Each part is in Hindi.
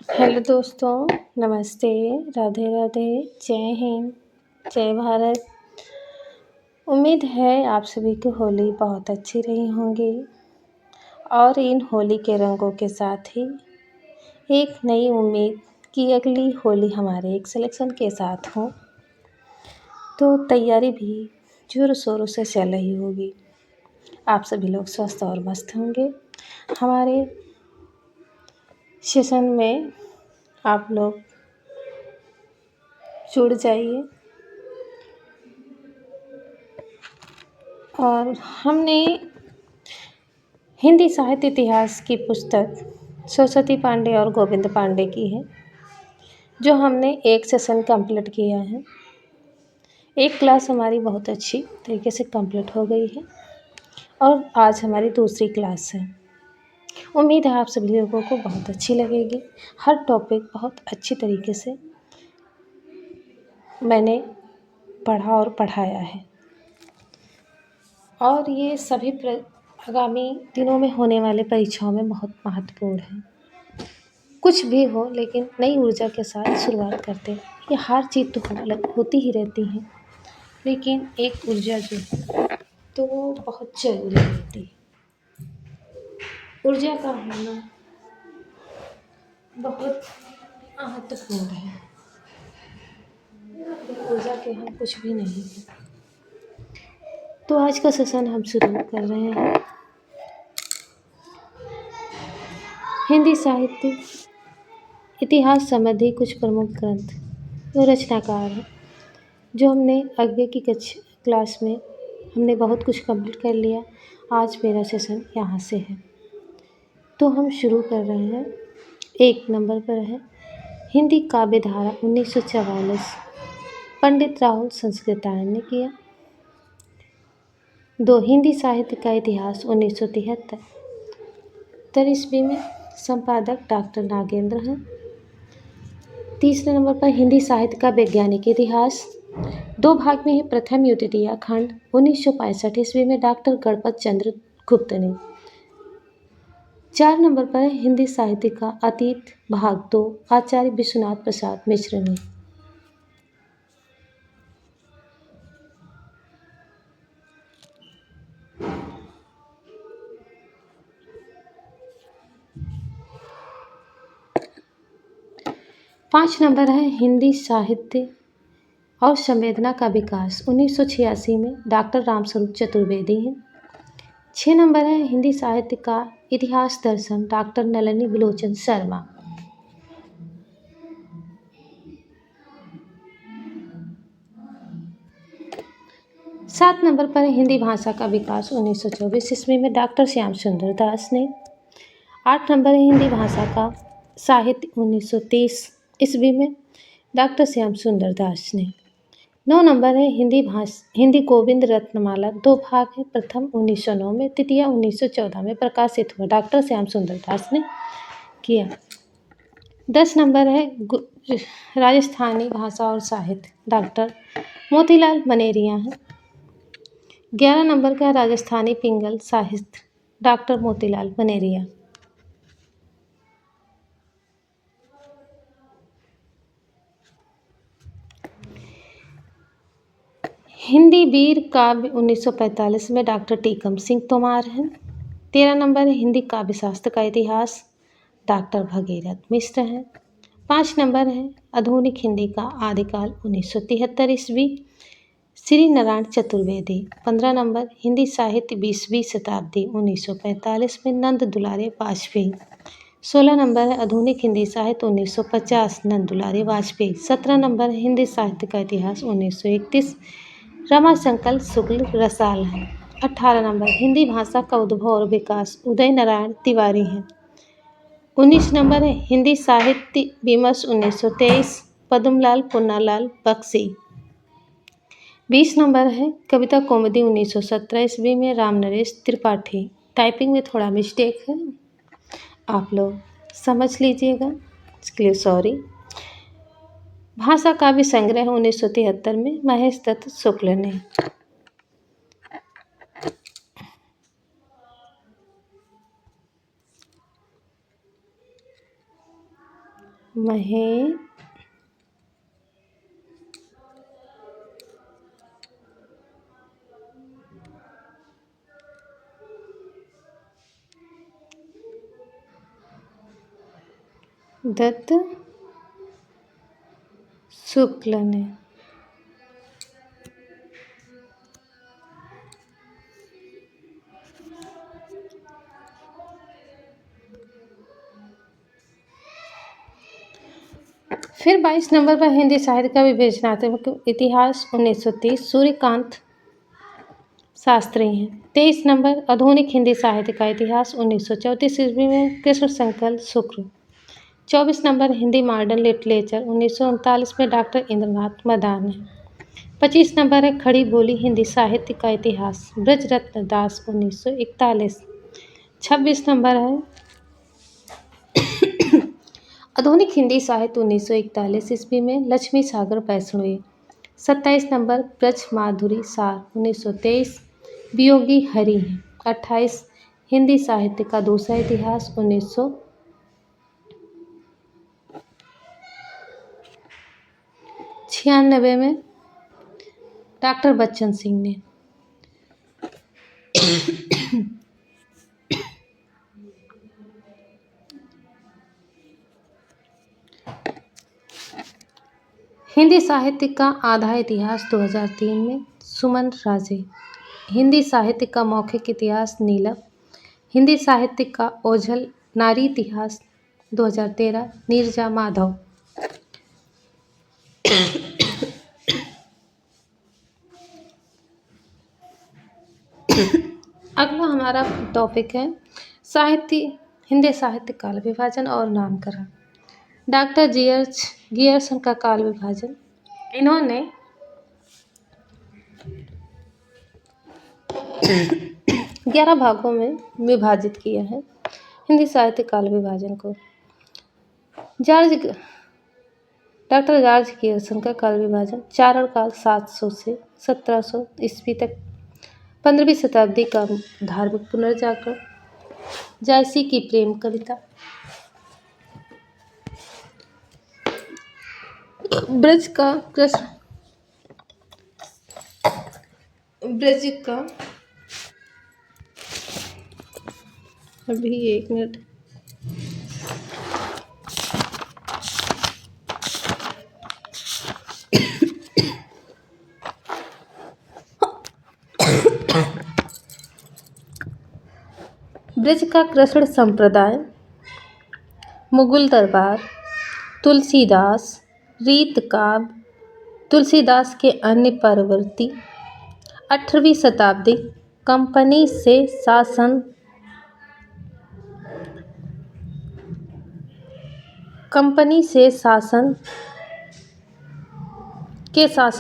हेलो दोस्तों, नमस्ते, राधे राधे, जय हिंद, जय भारत। उम्मीद है आप सभी की होली बहुत अच्छी रही होंगी और इन होली के रंगों के साथ ही एक नई उम्मीद कि अगली होली हमारे एक सिलेक्शन के साथ हो, तो तैयारी भी जोरों शोरों से चल रही होगी। आप सभी लोग स्वस्थ और मस्त होंगे। हमारे सेशन में आप लोग जुड़ जाइए। और हमने हिंदी साहित्य इतिहास की पुस्तक सरस्वती पांडे और गोविंद पांडे की है, जो हमने एक सेशन कंप्लीट किया है। एक क्लास हमारी बहुत अच्छी तरीके से कंप्लीट हो गई है और आज हमारी दूसरी क्लास है। उम्मीद है आप सभी लोगों को बहुत अच्छी लगेगी। हर टॉपिक बहुत अच्छी तरीके से मैंने पढ़ा और पढ़ाया है और ये सभी आगामी दिनों में होने वाले परीक्षाओं में बहुत महत्वपूर्ण है। कुछ भी हो, लेकिन नई ऊर्जा के साथ शुरुआत करते हैं। ये हर चीज़ तो होती ही रहती है, लेकिन एक ऊर्जा जो है तो वो बहुत ज़रूरी होती है। ऊर्जा का होना बहुत महत्वपूर्ण है। ऊर्जा के हम कुछ भी नहीं हैं। तो आज का सेशन हम शुरू कर रहे हैं। हिंदी साहित्य इतिहास संबंधी कुछ प्रमुख ग्रंथ और रचनाकार हैं, जो हमने आगे की क्लास में हमने बहुत कुछ कंप्लीट कर लिया। आज मेरा सेशन यहाँ से है, तो हम शुरू कर रहे हैं। एक नंबर पर है हिंदी काव्य धारा 1944, पंडित राहुल संस्कृतायन ने किया। 2 हिंदी साहित्य का इतिहास 1973 ईस्वी में, संपादक डॉक्टर नागेंद्र हैं। तीसरे नंबर पर हिंदी साहित्य का वैज्ञानिक इतिहास 2 भाग में है। प्रथम युतितिया खंड 1965 ईस्वी में डॉक्टर गणपत चंद्र गुप्त ने। 4 नंबर पर है हिंदी साहित्य का अतीत भाग 2, आचार्य विश्वनाथ प्रसाद मिश्र ने। पाँच नंबर है हिंदी साहित्य और संवेदना का विकास 1986 में, डॉक्टर रामस्वरूप चतुर्वेदी हैं। 6 नंबर है हिंदी साहित्य का इतिहास दर्शन, डॉक्टर नलिनी विलोचन शर्मा। 7 नंबर पर हिंदी भाषा का विकास 1924 ईस्वी में, डॉक्टर श्याम सुंदर दास ने। 8 नंबर है हिंदी भाषा का साहित्य 1930 ईस्वी में, डॉक्टर श्याम सुंदर दास ने। 9 नंबर है हिंदी गोविंद रत्नमाला 2 भाग है। प्रथम 1909 में, तृतीया 1914 में प्रकाशित हुआ, डॉक्टर श्याम सुंदर दास ने किया। 10 नंबर है राजस्थानी भाषा और साहित्य, डॉक्टर मोतीलाल मनेरिया हैं। 11 नंबर का राजस्थानी पिंगल साहित्य, डॉक्टर मोतीलाल मनेरिया। हिंदी वीर काव्य 1945 में, डॉक्टर टीकम सिंह तोमार हैं। 13 नंबर है हिंदी काव्य शास्त्र का इतिहास, डॉक्टर भगीरथ मिश्र हैं। 5 नंबर है आधुनिक हिंदी का आदिकाल 1973 ईस्वी, श्री नारायण चतुर्वेदी। 15 नंबर हिंदी साहित्य 20वीं शताब्दी 1945 में, नंद दुलारे वाजपेयी। 16 नंबर है आधुनिक हिंदी साहित्य 1950, नंद दुलारे वाजपेयी। 17 नंबर है हिंदी साहित्य का इतिहास 1931, रमाशंकर शुक्ल रसाल हैं। 18 नंबर हिंदी भाषा का उद्भव और विकास, उदय नारायण तिवारी हैं। 19 नंबर है हिंदी साहित्य विमर्श 1923, पद्मलाल पुन्नालाल बख्शी। 20 नंबर है कविता कौमुदी 1917 ईस्वी में, राम नरेश त्रिपाठी। टाइपिंग में थोड़ा मिस्टेक है, आप लोग समझ लीजिएगा, इसके लिए सॉरी। भाषा काव्य संग्रह 1973 में, महेश दत्त शुक्ल ने। महे दत्त शुक्ल ने फिर 22 नंबर पर हिंदी साहित्य का विवेचनात्मक इतिहास 1930 सूर्यकांत शास्त्री हैं। 23 नंबर आधुनिक हिंदी साहित्य का इतिहास 1934 ईस्वी में कृष्ण शंकर शुक्ल। 24 नंबर हिंदी मॉडर्न लिटरेचर 1939 में डॉक्टर इंद्रनाथ मदान है। 25 नंबर है खड़ी बोली हिंदी साहित्य का इतिहास ब्रजरत्न दास 1941। 26 नंबर है आधुनिक हिंदी साहित्य 1941 ईस्वी में लक्ष्मी सागर वैष्णोई। 27 नंबर ब्रज माधुरी सार 1923 वियोगी हरि हैं। 28 हिंदी साहित्य का दूसरा इतिहास 1996 में डॉक्टर बच्चन सिंह ने। हिंदी साहित्य का आधा इतिहास 2003 में सुमन राजे। हिंदी साहित्य का मौखिक इतिहास नीलम। हिंदी साहित्य का ओझल नारी इतिहास 2013 नीरजा माधव। अगला हमारा टॉपिक है हिंदी साहित्य काल विभाजन और नामकरण। डॉक्टर गियर्सन का काल विभाजन। इन्होंने 11 भागों में विभाजित किया है हिंदी साहित्य काल विभाजन को। डॉक्टर जॉर्ज गियर्सन का काल विभाजन चारण काल 700 से 1700 ईस्वी तक। 15वीं शताब्दी का धार्मिक पुनर्जागरण। जायसी की प्रेम कविता। ब्रज का अभी 1 मिनट। ब्रज का कृष्ण संप्रदाय, मुगल दरबार, तुलसीदास, रीत काव्य, तुलसीदास के अन्य परवर्ती। 18वीं शताब्दी कंपनी से शासन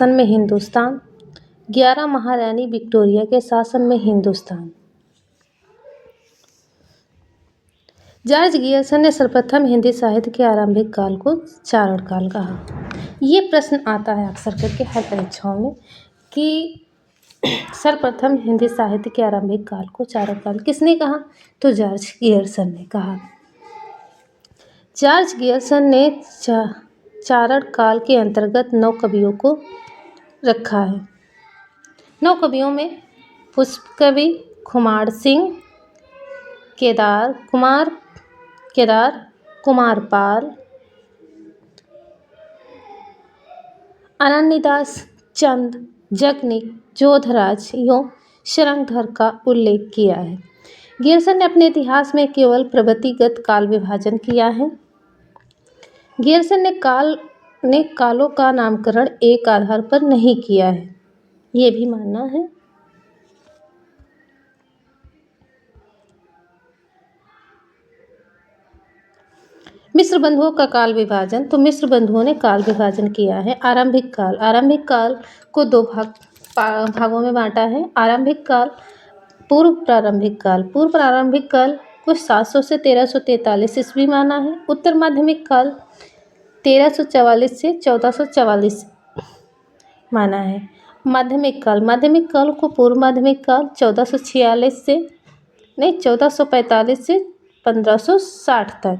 में हिंदुस्तान। 11 महारानी विक्टोरिया के शासन में हिंदुस्तान। जॉर्ज गियर्सन ने सर्वप्रथम हिंदी साहित्य के आरंभिक काल को चारण काल कहा। ये प्रश्न आता है अक्सर करके हर परीक्षाओं में कि सर्वप्रथम हिंदी साहित्य के आरंभिक काल को चारण काल किसने कहा? तो जॉर्ज गियर्सन ने कहा। जॉर्ज गियर्सन ने चारण काल के अंतर्गत 9 कवियों को रखा है। 9 कवियों में पुष्प कवि, खुमार सिंह, केदार कुमार पाल, अनन्यदास, चंद, जगनिक, जोधराज एवं शरंगधर का उल्लेख किया है। गियर्सन ने अपने इतिहास में केवल प्रवृत्तिगत काल विभाजन किया है। गियर्सन ने कालों का नामकरण एक आधार पर नहीं किया है, ये भी मानना है। मिस्र बंधुओं का काल विभाजन। तो मिस्र बंधुओं ने काल विभाजन किया है। आरंभिक काल को 2 भागों में बांटा है। आरंभिक काल, पूर्व प्रारंभिक काल कुछ 700 से 1343 ईस्वी माना है। उत्तर माध्यमिक काल 1344 से 1444 माना है। माध्यमिक काल को पूर्व माध्यमिक काल 1445 से 1560 तक।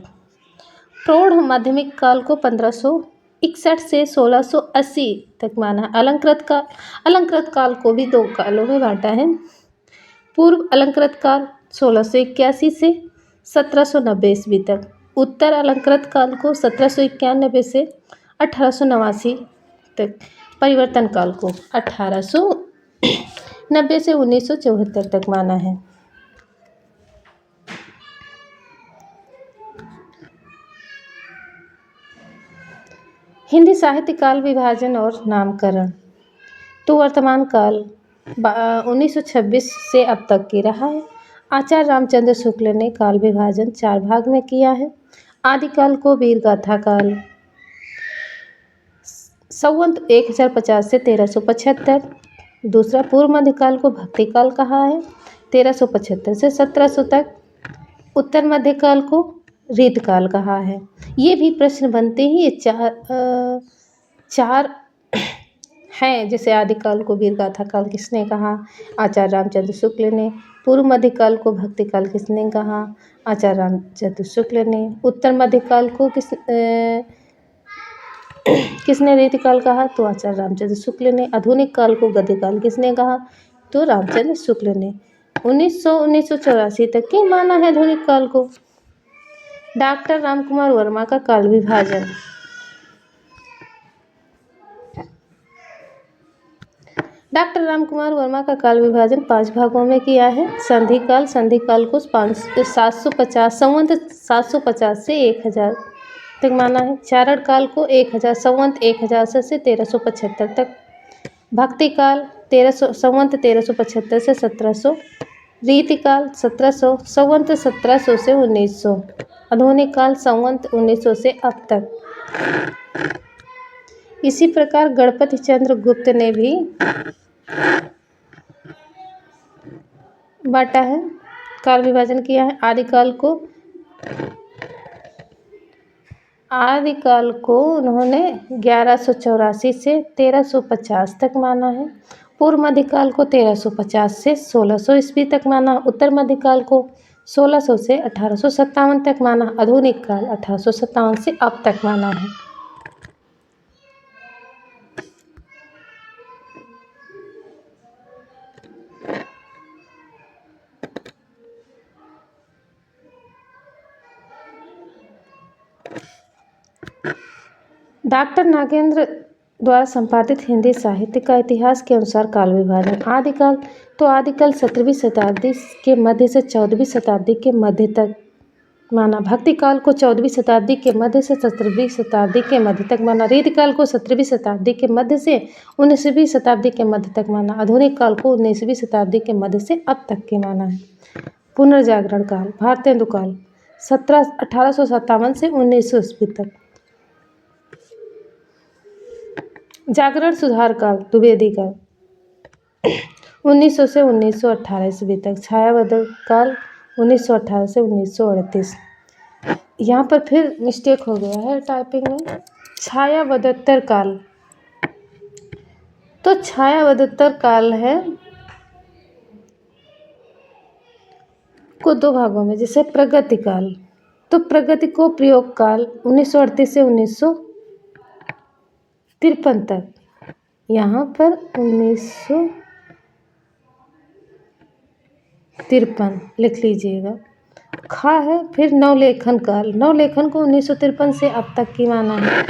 प्रौढ़ माध्यमिक काल को 1561 से 1680 तक माना। अलंकृत काल को भी 2 कालों में बांटा है। पूर्व अलंकृत काल 1681 से 1790 ईस्वी तक। उत्तर अलंकृत काल को 1791 से 1889 तक। परिवर्तन काल को 1890 से 1974 तक माना है। हिंदी साहित्य काल विभाजन और नामकरण। तो वर्तमान काल 1926 से अब तक की रहा है। आचार्य रामचंद्र शुक्ल ने काल विभाजन 4 भाग में किया है। आदिकाल को वीरगाथा काल, संवत 1050 से 1375। दूसरा पूर्व मध्यकाल को भक्ति काल कहा है, 1375 से 1700 तक। उत्तर मध्यकाल को रीतकाल कहा है। ये भी प्रश्न बनते ही ये चार हैं। जैसे आदिकाल को वीरगाथा काल किसने कहा? आचार्य रामचंद्र शुक्ल ने। पूर्व मध्यकाल को भक्ति काल किसने कहा? आचार्य रामचंद्र शुक्ल ने। उत्तर मध्यकाल को किसने रीतिकाल कहा? तो आचार्य रामचंद्र शुक्ल ने। आधुनिक काल को गद्यकाल किसने कहा? तो रामचंद्र शुक्ल ने। 1984 तक की माना है आधुनिक काल को। डॉक्टर रामकुमार वर्मा का काल विभाजन। डॉक्टर रामकुमार वर्मा का काल विभाजन 5 भागों में किया है। संधि काल को 750 संवत 750 से 1000 तक माना है। चारण काल को 1000 संवत 1000 से 1375 तक। भक्ति काल 1300 संवत 1375 से 1700। रीतिकाल 1700 संवत 1700 से 1900। आधुनिक काल संवत 1900 से अब तक। इसी प्रकार गणपति चंद्र गुप्त ने भी बांटा है, काल विभाजन किया है। आदिकाल को उन्होंने 1184 से 1350 तक माना है। पूर्व मध्यकाल को 1350 से 1600 ईस्वी तक माना। उत्तर मध्यकाल को 1600 से 1857 तक माना। आधुनिक काल 1857 से अब तक माना है। डॉक्टर नागेंद्र द्वारा संपादित हिंदी साहित्य का इतिहास के अनुसार काल विभाजन। आदिकाल 17वीं शताब्दी के मध्य से 14वीं शताब्दी के मध्य तक माना। भक्ति काल को 14वीं शताब्दी के मध्य से 17वीं शताब्दी के मध्य तक माना। रीतिकाल को 17वीं शताब्दी के मध्य से 19वीं शताब्दी के मध्य तक माना। आधुनिक काल को 19वीं शताब्दी के मध्य से अब तक के माना है। पुनर्जागरण काल, भारतेंदु काल 1857 से 1900 ईस्वी तक। जागरण सुधार काल, द्विवेदी काल 1900 से 1918 ईस्वी तक। छायाबदल काल 1918 से 1938। यहाँ पर फिर मिस्टेक हो गया है टाइपिंग में। छायावदत्तर काल, तो छायावदत्तर काल है को 2 भागों में। जैसे प्रगति काल, तो प्रगति को प्रयोग काल 1938 से 1953 तक। यहाँ पर 1953 लिख लीजिएगा। खा है फिर नवलेखन काल। नवलेखन को 1953 से अब तक की माना है।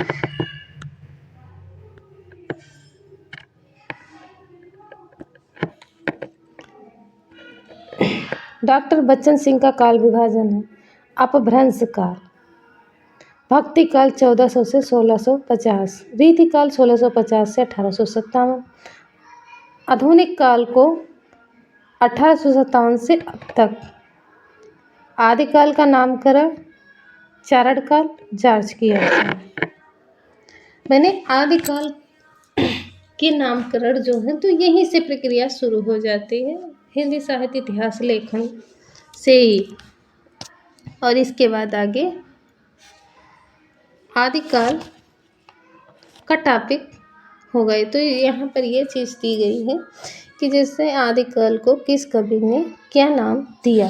डॉक्टर बच्चन सिंह का काल विभाजन है। अपभ्रंश काल, भक्ति काल 1400 से 1650। रीति काल 1650 से 1857। आधुनिक काल को 1857 से अब तक। आदिकाल का नामकरण चारण काल जार्ज किया गया। मैंने आदिकाल के नामकरण जो है तो यहीं से प्रक्रिया शुरू हो जाती है, हिंदी साहित्य इतिहास लेखन से ही। और इसके बाद आगे आदिकाल का टॉपिक हो गए। तो यहाँ पर ये चीज़ दी गई है कि जैसे आदिकाल को किस कवि ने क्या नाम दिया।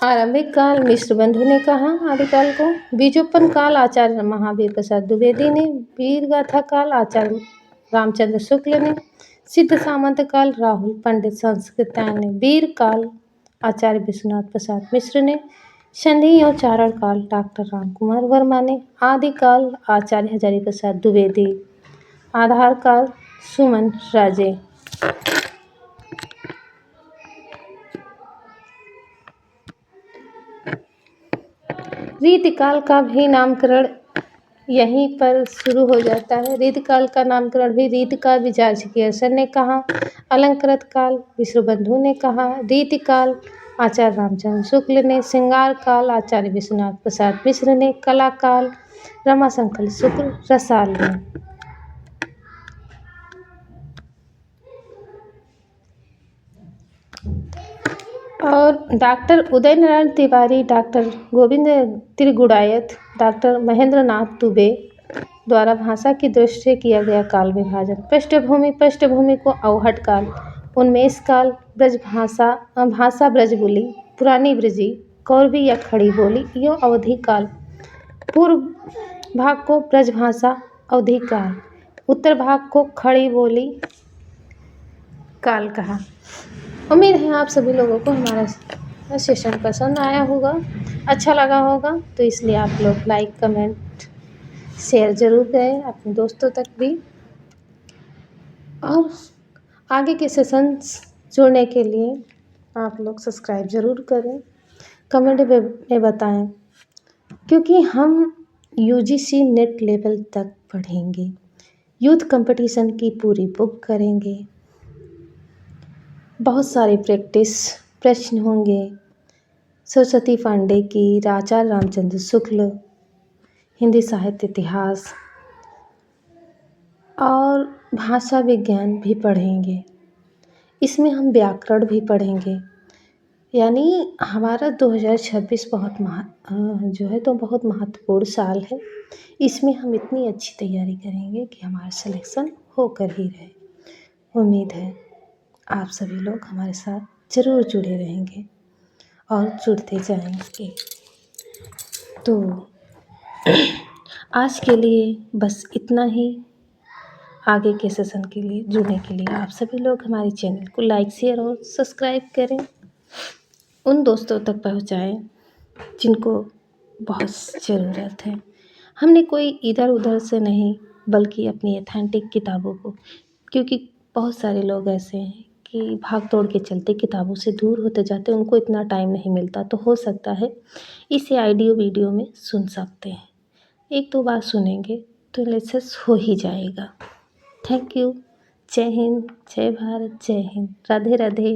आरंभिक काल मिश्र बंधु ने कहा। आदिकाल को बीजोत्पन्न काल आचार्य महावीर प्रसाद द्विवेदी ने। वीर गाथा काल आचार्य रामचंद्र शुक्ल ने। सिद्ध सामंत काल राहुल पंडित संस्कृतायन ने। वीर काल आचार्य विश्वनाथ प्रसाद मिश्र ने। संधि एवं चारण काल डॉक्टर राम कुमार वर्मा ने। आदिकाल आचार्य हजारी प्रसाद द्विवेदी। आधार काल सुमन राजे। रीतिकाल का भी नामकरण यहीं पर शुरू हो जाता है। रीतिकाल का नामकरण भी रीतिकाल विचार कियर्सन ने कहा। अलंकृत काल विश्वबंधु ने कहा। रीतिकाल आचार्य रामचंद्र शुक्ल ने। श्रृंगार काल आचार्य विश्वनाथ प्रसाद मिश्र ने। कला काल रमाशंकर शुक्ल रसाल ने। और doctor Uday Narayan Tiwari, doctor Govind त्रिगुड़ायत, doctor Mahendra Nath Dubey द्वारा भाषा की दृष्टि से किया गया काल विभाजन। पृष्ठभूमि को अवहट काल, उन्मेष काल, ब्रज भाषा ब्रज बोली, पुरानी ब्रजी, कौरवी या खड़ी बोली, यो अवधि काल। पूर्व भाग को ब्रज भाषा अवधि काल, उत्तर भाग को खड़ी बोली काल कहा। उम्मीद है आप सभी लोगों को हमारा सेशन पसंद आया होगा, अच्छा लगा होगा, तो इसलिए आप लोग लाइक कमेंट शेयर ज़रूर करें अपने दोस्तों तक भी। और आगे के सेशंस जुड़ने के लिए आप लोग सब्सक्राइब ज़रूर करें, कमेंट में बताएं, क्योंकि हम यूजीसी नेट लेवल तक पढ़ेंगे, यूथ कंपटीशन की पूरी बुक करेंगे, बहुत सारे प्रैक्टिस प्रश्न होंगे। सरस्वती पांडे की, आचार्य रामचंद्र शुक्ल, हिंदी साहित्य इतिहास और भाषा विज्ञान भी पढ़ेंगे। इसमें हम व्याकरण भी पढ़ेंगे। यानी हमारा 2026 बहुत महत्वपूर्ण साल है। इसमें हम इतनी अच्छी तैयारी करेंगे कि हमारा सिलेक्शन होकर ही रहे। उम्मीद है आप सभी लोग हमारे साथ ज़रूर जुड़े रहेंगे और जुड़ते जाएंगे। तो आज के लिए बस इतना ही। आगे के सेशन के लिए जुड़ने के लिए आप सभी लोग हमारे चैनल को लाइक शेयर और सब्सक्राइब करें, उन दोस्तों तक पहुंचाएं जिनको बहुत ज़रूरत है। हमने कोई इधर उधर से नहीं, बल्कि अपनी ऑथेंटिक किताबों को, क्योंकि बहुत सारे लोग ऐसे हैं कि भाग दौड़ के चलते किताबों से दूर होते जाते, उनको इतना टाइम नहीं मिलता। तो हो सकता है इसे ऑडियो वीडियो में सुन सकते हैं, एक दो बार सुनेंगे तो लेक्चर्स हो ही जाएगा। Thank you. जय हिंद, जय भारत, जय हिंद, राधे राधे।